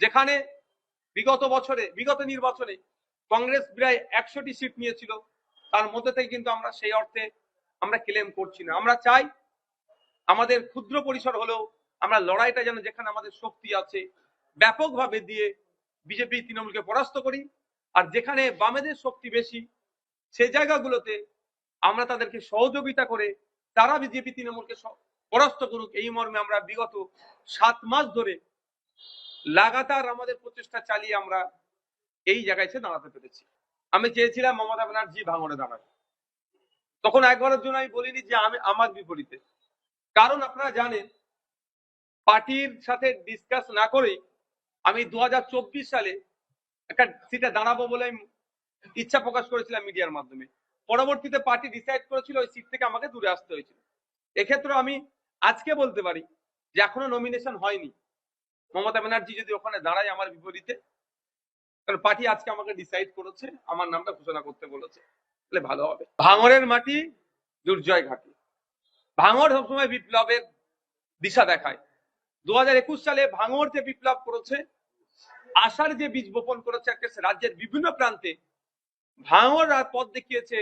যেখানে বিগত নির্বাচনে কংগ্রেস প্রায় 100টি সিট নিয়েছিল, তার মধ্যে থেকে কিন্তু আমরা সেই অর্থে আমরা ক্লেম করছি না। আমরা চাই আমাদের ক্ষুদ্র পরিসর হলেও আমরা লড়াইটা যেন যেখানে আমাদের শক্তি আছে ব্যাপকভাবে দিয়ে বিজেপি তৃণমূলকে পরাস্ত করি, আর যেখানে বামেদের শক্তি বেশি সেই জায়গাগুলোতে আমরা তাদেরকে সহযোগিতা করে তারা বিজেপি তৃণমূলকে পরাস্ত করুক, এই মর্মে আমরা বিগত 7 মাস ধরে লাগাতার আমাদের প্রচেষ্টা চালিয়ে আমরা এই জায়গায় এসে দাঁড়াতে পেরেছি। আমি চেয়েছিলাম মমতা ব্যানার্জি ভাঙড়ে দাঁড়ায়, তখন একবারের জন্য আমি বলিনি যে আমি আমার বিপরীতে, কারণ আপনারা জানেন পার্টির সাথে ডিসকাস না করেই আমি 2024 সালে একটা সিটে দাঁড়াবো বলে ইচ্ছা প্রকাশ করেছিলাম মিডিয়ার মাধ্যমে। পরবর্তীতে পার্টি ডিসাইড করেছিল ওই সিট থেকে আমাকে দূরে আসতে হয়েছিল। এক্ষেত্রে আমি আজকে বলতে পারি যে এখনো নমিনেশন হয়নি, মমতা ব্যানার্জি যদি ওখানে দাঁড়ায় আমার বিপরীতে, কারণ পার্টি আজকে আমাকে ডিসাইড করেছে, আমার নামটা ঘোষণা করতে বলেছে, তাহলে ভালো হবে। ভাঙড়ের মাটি দুর্জয় ঘাটি, ভাঙড় সবসময় বিপ্লবের দিশা দেখায়। 2021 সালে ভাঙড় যে বিপ্লব করেছে, আশার যে বীজ বপন করেছে একটা রাজ্যের বিভিন্ন প্রান্তে, ভাঙড় আর পথ দেখিয়েছে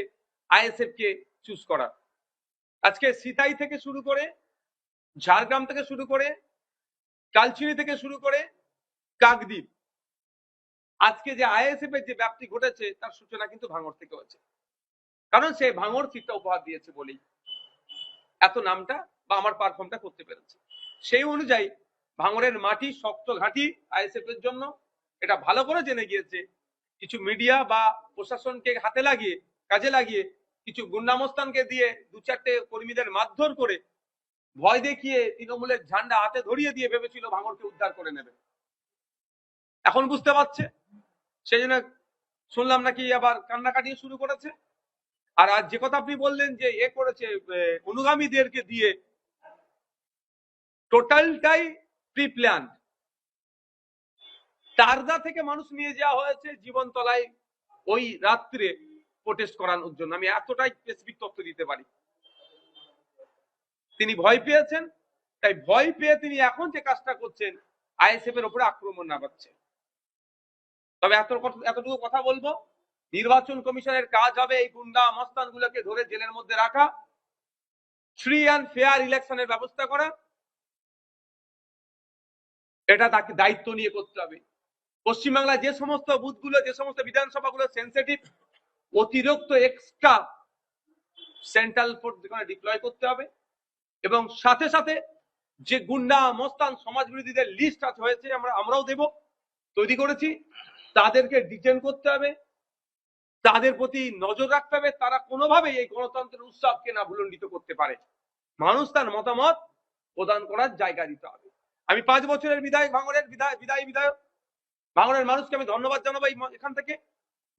আইএসএফ কে চুজ করা। আজকে সিতাই থেকে শুরু করে, ঝাড়গ্রাম থেকে শুরু করে, কালচিনি থেকে শুরু করে কাকদ্বীপ, আজকে যে আইএসএফ এর যে ব্যাপ্তি ঘটেছে তার সূচনা কিন্তু ভাঙড় থেকে হয়েছে, কারণ সে ভাঙড় সিটটা উপহার দিয়েছে বলেই এত নামটা বা আমার পারফর্মটা করতে পেরেছে। সেই অনুযায়ী ভাঙড়ের মাটি শক্ত ঘাঁটি আইএসএফ এর জন্য, এটা ভালো করে জেনে গিয়েছে। কিছু মিডিয়া বা প্রশাসনকে হাতে লাগিয়ে কাজে লাগিয়ে কিছু গুন্ডামস্তানকে দিয়ে 2-4টে কর্মীদের মারধর করে ভয় দেখিয়ে তৃণমূলের ঝান্ডা হাতে ধরিয়ে দিয়ে ভেবেছিল ভাঙড়কে উদ্ধার করে নেবে। এখন বুঝতে পারছে, সেই জন্য শুনলাম নাকি আবার কান্নাকাটি শুরু করেছে। আর আজ যে কথা আপনি বললেন যে এ করেছে অনুগামীদেরকে দিয়ে, টোটালটাই প্রি প্ল্যান। তারদা থেকে মানুষ নিয়ে যাওয়া হয়েছে জীবনতলায় ওই রাত্রে প্রোটেস্ট করানোর জন্য, আমি এতটাই স্পেসিফিক তথ্য দিতে পারি। তিনি ভয় পেয়েছেন, তাই ভয় পেয়ে তিনি এখন যে কাজটা করছেন আইএসএফ এর উপরে আক্রমণ নামাচ্ছে। তবে এতটুকু কথা বলবো, নির্বাচন কমিশনের কাজ হবে এই গুন্ডা মস্তান গুলোকে ধরে জেলের মধ্যে রাখা, ফ্রি অ্যান্ড ফেয়ার ইলেকশনের ব্যবস্থা করা, এটা তাকে দায়িত্ব নিয়ে করতে হবে। পশ্চিমবাংলায় যে সমস্ত বুথগুলো, যে সমস্ত বিধানসভাগুলো সেন্সিটিভ, অতিরিক্ত এক্সট্রা সেন্ট্রাল ফোর্স ডিপ্লয় করতে হবে, এবং সাথে সাথে যে গুন্ডা মস্তান সমাজ বিরোধীদের লিস্ট হয়েছে আমরাও দেব, তৈরি করেছি, তাদেরকে ডিটেন করতে হবে, তাদের প্রতি নজর রাখতে হবে, তারা কোনোভাবেই এই গণতন্ত্রের উৎসবকে না ভুলণ্ডিত করতে পারে। মানুষ তার মতামত প্রদান করার জায়গা দিতে হবে। আমি 5 বছরের বিধায়ক, ভাঙড়ের বিধায়ক, ভাঙড়ের মানুষকে আমি ধন্যবাদ জানাবো এখান থেকে,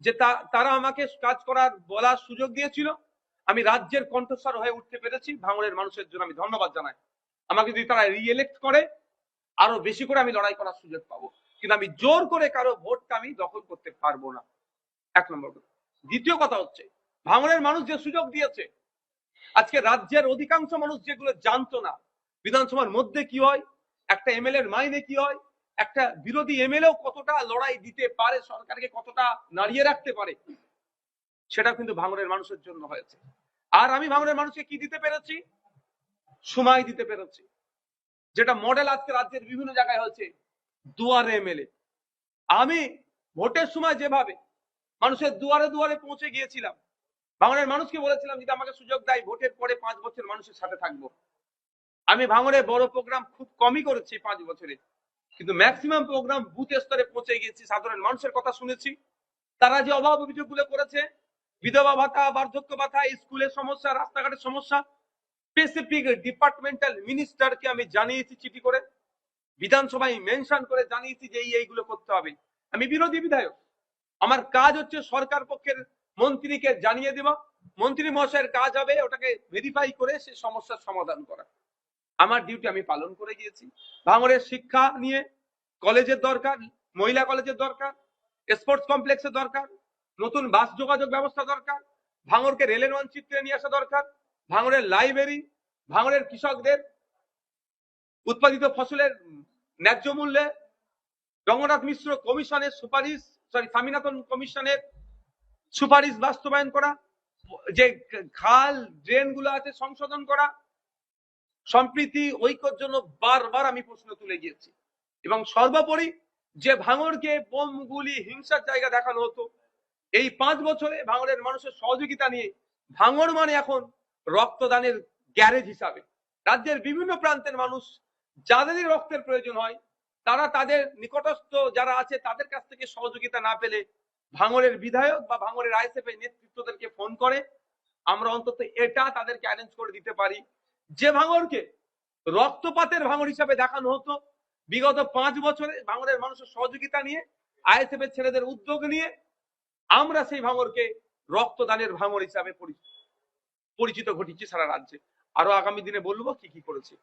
যে তারা আমাকে কাজ করার বলার সুযোগ দিয়েছিল। আমি রাজ্যের কণ্ঠস্বর হয়ে উঠতে পেরেছি, ভাঙড়ের মানুষের জন্য আমি ধন্যবাদ জানাই। আমাকে যদি তারা রিএলেক্ট করে আরো বেশি করে আমি লড়াই করার সুযোগ পাবো, কিন্তু আমি জোর করে কারো ভোটটা আমি দখল করতে পারবো না, 1 নম্বর কথা। দ্বিতীয় কথা হচ্ছে, ভাঙড়ের মানুষ যে সুযোগ দিয়েছে, আজকে রাজ্যের অধিকাংশ মানুষ যেগুলো জানতো না, বিধানসভার মধ্যে কি হয়, একটা এমএলএ এর মাইনে কি হয়, একটা বিরোধী এমএলএ কতটা লড়াই দিতে পারে, সরকারকে কতটা নাড়িয়ে রাখতে পারে, সেটা কিন্তু ভাঙড়ের মানুষের জন্য হয়েছে। আর আমি ভাঙড়ের মানুষকে কি দিতে পেরেছি? সময় দিতে পেরেছি, যেটা মডেল আজকে রাজ্যের বিভিন্ন জায়গায় হচ্ছে দুয়ারে এমএলএ। আমি ভোটের সময় যেভাবে মানুষের দুয়ারে দুয়ারে পৌঁছে গিয়েছিলাম, ভাঙড়ের মানুষকে বলেছিলাম যদি আমাকে সুযোগ দেয় ভোটের পরে 5 বছর মানুষের সাথে থাকবো। আমি ভাঙড়ে বড় প্রোগ্রাম খুব কমই করেছি 5 বছরে, কিন্তু ম্যাক্সিমাম প্রোগ্রাম বুথ স্তরে পৌঁছে গিয়েছি, সাধারণ মানুষের কথা শুনেছি, তারা যে অভাব অভিযোগগুলো করেছে, বিধবা ভাতা, বার্ধক্য ভাতা, স্কুলের সমস্যা, রাস্তাঘাটের সমস্যা, স্পেসিফিক ডিপার্টমেন্টাল মিনিস্টারকে আমি জানিয়েছি চিঠি করে, বিধানসভায় মেনশন করে জানিয়েছি যে এইগুলো করতে হবে। আমি বিরোধী বিধায়ক, আমার কাজ হচ্ছে সরকার পক্ষের মন্ত্রীকে জানিয়ে দেওয়া, মন্ত্রী মহাশয়ের কাজ হবে ওটাকে ভেরিফাই করে সে সমস্যার সমাধান করা। আমার ডিউটি আমি পালন করে গিয়েছি। ভাঙড়ের শিক্ষা নিয়ে কলেজের দরকার, মহিলা কলেজের দরকার, স্পোর্টস কমপ্লেক্সের দরকার, নতুন বাস যোগাযোগ ব্যবস্থা দরকার, ভাঙড়কে রেলের মানচিত্রে নিয়ে আসা দরকার, ভাঙড়ের লাইব্রেরি, ভাঙড়ের কৃষকদের উৎপাদিত ফসলের ন্যায্য মূল্যে রঙ্গনাথ মিশ্র কমিশনের সুপারিশ, স্বামীনাথন কমিশনের সুপারিশ বাস্তবায়ন করা, যে খাল ড্রেন গুলো আছে সংশোধন করা, সম্প্রীতি ঐক্যর জন্য বারবার আমি প্রশ্ন তুলে গিয়েছি। এবং সর্বোপরি যে ভাঙড়কে বোম গুলি হিংসার জায়গা দেখানো হতো, এই 5 বছরে ভাঙড়ের মানুষের সহযোগিতা নিয়ে ভাঙড় মানে এখন রক্তদানের গ্যারেজ হিসাবে রাজ্যের বিভিন্ন প্রান্তের মানুষ যাদেরই রক্তের প্রয়োজন হয় তারা তাদের নিকটস্থ যারা আছে তাদের কাছ থেকে সহযোগিতা না পেলে ভাঙড়ের বিধায়ক বা ভাঙড়ের আইএসএফ এর নেতৃত্বদেরকে ফোন করে। আমরা অন্তত এটা তাদেরকে অ্যারেঞ্জ করে দিতে পারি যে ভাঙড়কে রক্তপাতের ভাঙড় হিসাবে দেখানো হতো, বিগত 5 বছরে ভাঙড়ের মানুষের সহযোগিতা নিয়ে আইএসএফ এর ছেলেদের উদ্যোগ নিয়ে আমরা সেই ভাঙড়কে রক্তদানের ভাঙড় হিসাবে পরিচিত ঘটিয়েছি সারা রাজ্যে। আরো আগামী দিনে বলবো কি কি করেছি।